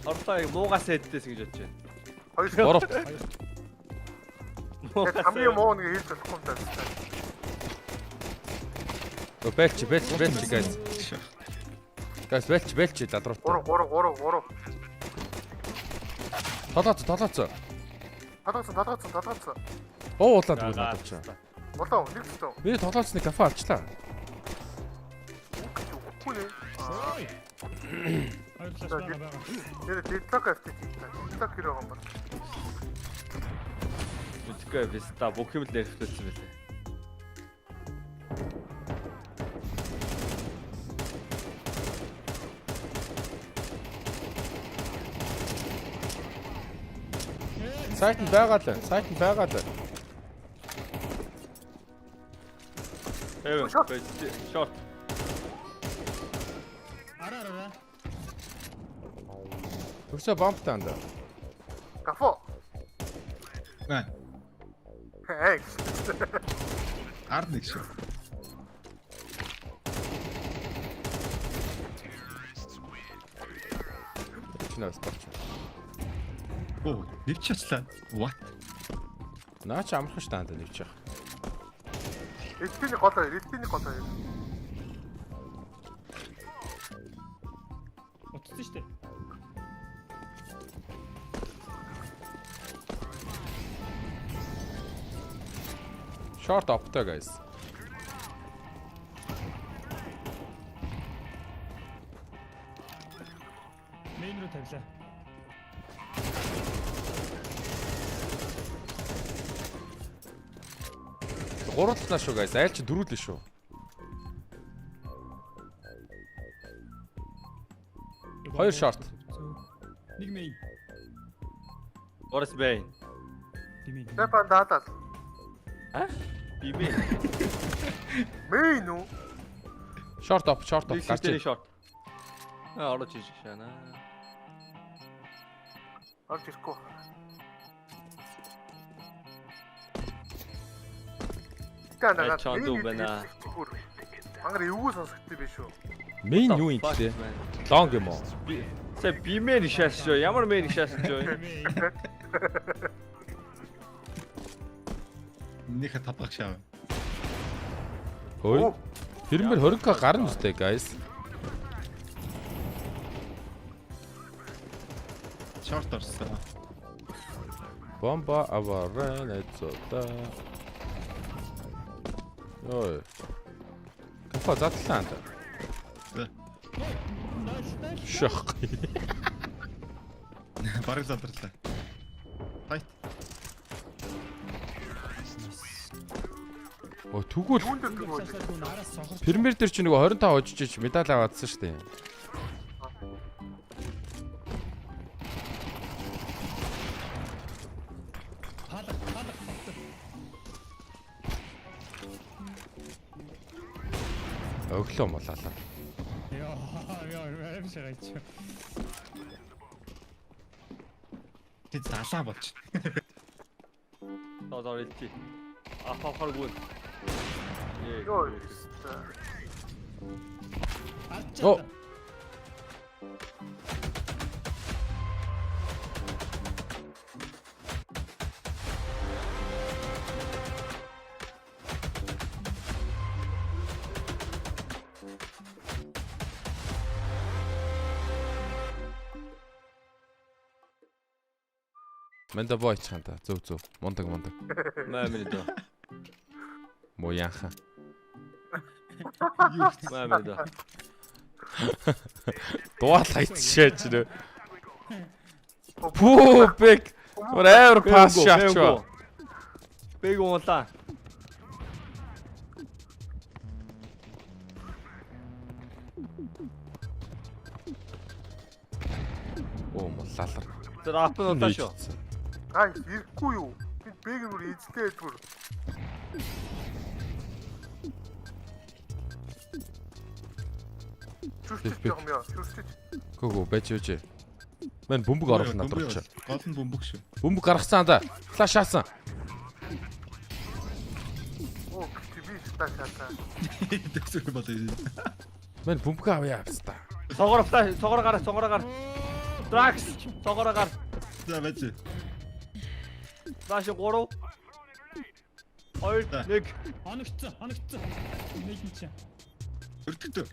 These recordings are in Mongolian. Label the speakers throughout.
Speaker 1: Орлоо муугаас хэддээс гэж бодож байна.
Speaker 2: Хоёр.
Speaker 3: Хамгийн муу нэг хийж болохгүй юм даа.
Speaker 2: Бэлч guys. Guys бэлч ладруу.
Speaker 3: 3.
Speaker 2: Толооцоо.
Speaker 3: Талгаацсан.
Speaker 2: Оо уулаад бүгд надад.
Speaker 3: Болоо нэг л.
Speaker 2: Би толооцны кафе авчлаа.
Speaker 3: Үгүй нэ.
Speaker 4: Хоёр флаш байгаа.
Speaker 3: Тэр TikTok авчих. TikTok хэрэг юм байна.
Speaker 1: Үгүй виста бүх юм л нэрвэлсэн байлээ.
Speaker 2: Сайт нь байгаа л.
Speaker 1: Short.
Speaker 4: Араа.
Speaker 2: Өсөө бомб таанда.
Speaker 3: Гафо.
Speaker 5: Гай.
Speaker 3: Эй.
Speaker 5: Ард нэг шүү.
Speaker 2: Чинээс гарч.
Speaker 5: Оо, нэвч яцлаа. What?
Speaker 2: Наач амархан ш таанда нэвчих.
Speaker 3: Эцгийн гол хоёр.
Speaker 4: Утсан штэ.
Speaker 2: Short opta guys.
Speaker 4: Main руу тавилаа.
Speaker 2: Гурлаа шүү guys. Айл чи дөрүүлээ шүү. Хоёр short.
Speaker 4: Нэг main.
Speaker 1: Орос байн.
Speaker 4: Тимээ.
Speaker 3: Стефан даатал.
Speaker 1: Биби.
Speaker 3: Мэн үү?
Speaker 2: Short op гарч.
Speaker 1: Short. Орож иж шана.
Speaker 3: Орж ирэхгүй. Тэнэ
Speaker 1: Чонд уу байна.
Speaker 3: Ангар эвгүй сонсогдсон байх шүү.
Speaker 2: Main юу юм те? Long юм уу?
Speaker 1: Сэ бимээр шааш шүү. Ямар мээр шааш шүү.
Speaker 5: Нэхэ табах шаа.
Speaker 2: Хөөе. Тэрмээр 20к гарна үстэй guys.
Speaker 5: Short орсон.
Speaker 2: Бомба аварен эцота. Ой. Кафе задлаа. Шах.
Speaker 5: Бараг задарлаа. Хайт.
Speaker 2: Оо тэгвэл
Speaker 3: Юунд дөрөв?
Speaker 4: Нараас сонхор.
Speaker 2: Премьер дээр чи нөгөө 25 хожиж медаль аваадсан шүү дээ. Өглөө молоолаа.
Speaker 4: Яа, шагаач.
Speaker 5: Тэд залаа болж.
Speaker 1: Тоо илти. Ахахаргүй.
Speaker 3: Йоо.
Speaker 2: Оо. Мэнда бойч ханта зөв мундаг.
Speaker 1: Маамир дөө.
Speaker 2: Мо яаха.
Speaker 1: Маамир дөө.
Speaker 2: Дуал хайчшаач нэ. Пүү бэг. Whatever pass shot.
Speaker 1: Бэг уулаа.
Speaker 2: Оо моллалар.
Speaker 1: Тэр апн удаа шүү.
Speaker 3: Ай, ирэхгүй юу? Тэнд бэгнүр эзлээ түр. Чүрчж юм яа, чүрчж.
Speaker 2: Гөө байж үжи. Мэн бөмбөг оруулна надрууч.
Speaker 5: Гол нь бөмбөг шүү.
Speaker 2: Бөмбөг гаргацсан да. Флаш шаасан.
Speaker 3: Оо, би стаасаа.
Speaker 5: Тэгсүр болоо.
Speaker 2: Мэн бөмбөг авъя авста.
Speaker 1: Цогоор флаш, цогоор гараа. Drax цогоороо гар.
Speaker 5: За байж.
Speaker 1: Flash 3 2 1
Speaker 4: Хоногцсон. Нийлэн чи.
Speaker 5: Өртөгдөө.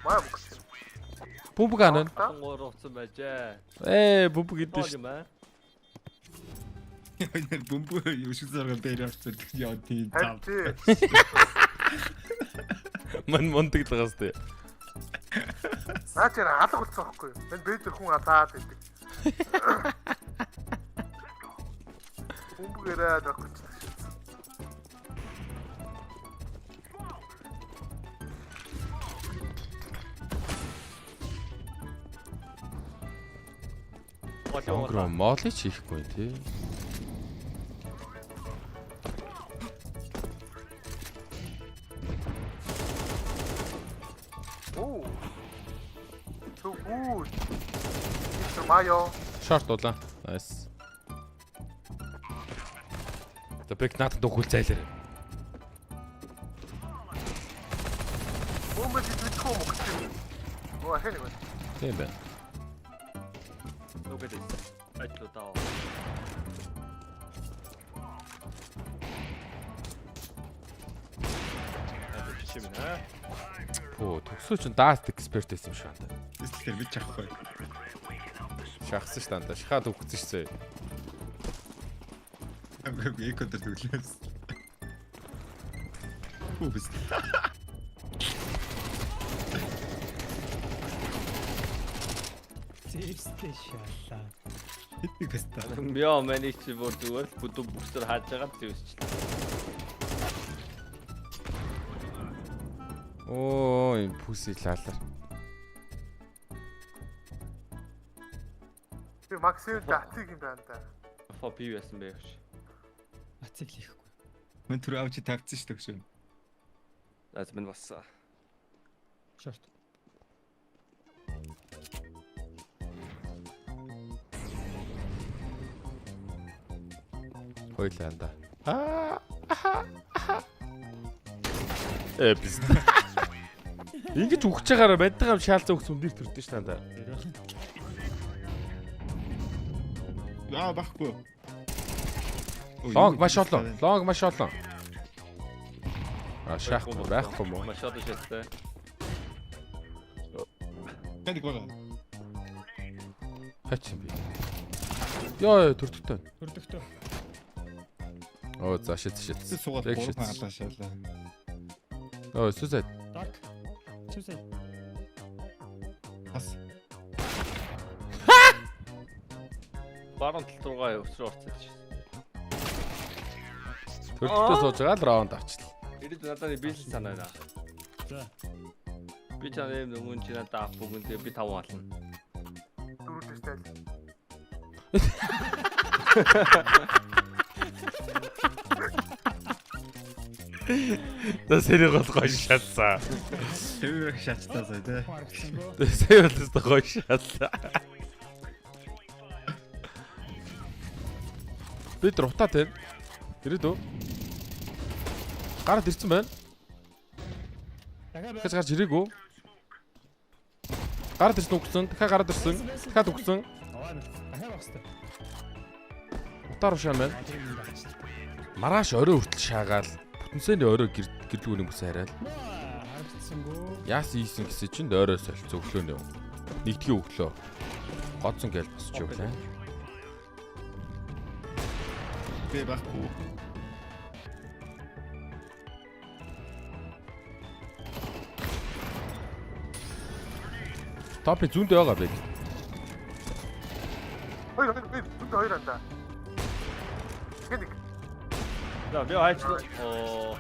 Speaker 3: Маа бүх.
Speaker 2: Бөмбөг анаа.
Speaker 1: 3 уцсан байжээ.
Speaker 2: Бөмбөг идэж
Speaker 1: Тоол юм аа.
Speaker 5: Яа бомбо юу шиг зэрэг дээр авчихсан яа тийм зав.
Speaker 3: Харин
Speaker 2: Ман монтаглагаас тээ.
Speaker 3: наа чи алга болсон байхгүй юу? Энд бэдэр хүн алаад байдаг. Бөмбөгээрээ дагч.
Speaker 2: Онгроо молыг хийхгүй тий.
Speaker 3: Оо. So good. Mr. Mayo.
Speaker 2: Шорт дулаа. Nice. Тэпик надад духул зайлаа.
Speaker 3: Бомб идэх юм уу? Оо хэнэ бэ.
Speaker 2: Тийм байна.
Speaker 1: Look at this. Ажлуу таа. Чимнэ.
Speaker 2: Оо, төгсөө чин даст эксперт байсан юм шиг байна.
Speaker 5: Тэгэхээр бид чахгүй.
Speaker 2: Шахсан ш танда. Шахаад өгсөн ш зөө.
Speaker 5: Амгаг экодер төглөөс. Үбс.
Speaker 4: Зэвстэй шаалаа.
Speaker 5: Хитник хэвээр.
Speaker 1: Яа маний чи бүр зүгээр л бүдүү бүхсээр хааж байгаа зүсчлээ.
Speaker 2: Оо, энэ пүси лаалар.
Speaker 3: Би максимум датыг юм байна да.
Speaker 1: Фо пив ясан бэ гэж.
Speaker 4: Ацыг л хийхгүй.
Speaker 5: Мөн түр авчи тавьчихсан ш төгшөө.
Speaker 1: Наац минь бас.
Speaker 4: Шорт.
Speaker 2: Хойлаанда. Бис. Ингэж үхэж байгаараа бадтайгаа шаалцаа өгсөн дэр төрдөө ш танда.
Speaker 5: Аа бахгүй.
Speaker 2: Лонг маш олон. Лонг маш олон. Шахахгүй байхгүй мó.
Speaker 1: Маш одоо шээстэй.
Speaker 5: Тэник байгаа.
Speaker 2: Хач юм бэ? Яа, төрдөгтэй.
Speaker 4: Хөрдөгтөө.
Speaker 2: Оо, за шит.
Speaker 5: Суугаад
Speaker 2: Яг
Speaker 5: гурван
Speaker 2: шит.
Speaker 5: хатаа шаалаа.
Speaker 2: Оо, сүсэд.
Speaker 4: Даг. Чүсэй.
Speaker 5: Бас.
Speaker 1: Баруун тал руугаа өсрөө орцсон чи.
Speaker 2: Төрдөгтэй сууж байгаа л раунд авчлаа.
Speaker 1: Ирээд надад бизнес санаа байна.
Speaker 4: За.
Speaker 1: Би чанаа юм өмнө чи надад авах бүгд би 5 ална.
Speaker 3: Дөрөв дэстэй.
Speaker 2: Тэсэрийг гол гоё шатсан.
Speaker 5: Тэр шатцаасаа тий.
Speaker 4: Харагдсан гоо.
Speaker 2: Тэсэр бол гоё шатсан. Бид рутаа тэр. Ирээд үү? Гараад ирсэн байна.
Speaker 4: Дахиад
Speaker 2: Дахиж гарч ирээгүй. Гараад ирсэн үгсэн. Дахиад гараад ирсэн. Дахиад үгсэн.
Speaker 4: дахиад багстай.
Speaker 2: Утаар ушаан байна. Маргааш орой хүртэл шаагаал. Бүтэнсэний орой гэрлүүний бүс хараад.
Speaker 4: Харагдсан гоо.
Speaker 2: Яасан ийсэн гэсэн чинь орой солилцоо өглөөний юм. Нэгдгийн өглөө. Годсон гээл босч өглөө.
Speaker 5: Би бахгүй.
Speaker 2: Топи зүүндээ байгаа бэ.
Speaker 3: Хоёр анда. Хэнийг
Speaker 1: За би хайчлаа. Оо.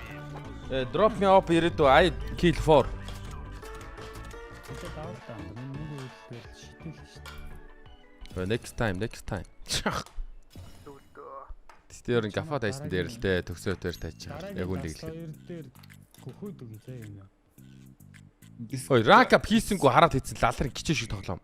Speaker 2: Drop me up ирээдүү. I kill 4.
Speaker 4: Тэгээд давтаа. Нэг үгээр шитэл шүү дээ.
Speaker 2: Next time.
Speaker 3: дүүлдөө.
Speaker 2: Тэр гафа дайсан дээр л дээ төгсөө дээр тайж байгаа. Яг үнийг л.
Speaker 4: Хоёр дээр хөхөөд үгэлээ юм.
Speaker 2: Ой, rank up хийсэнгүү хараад хийсэн лалрын кичээ шиг тоглоом.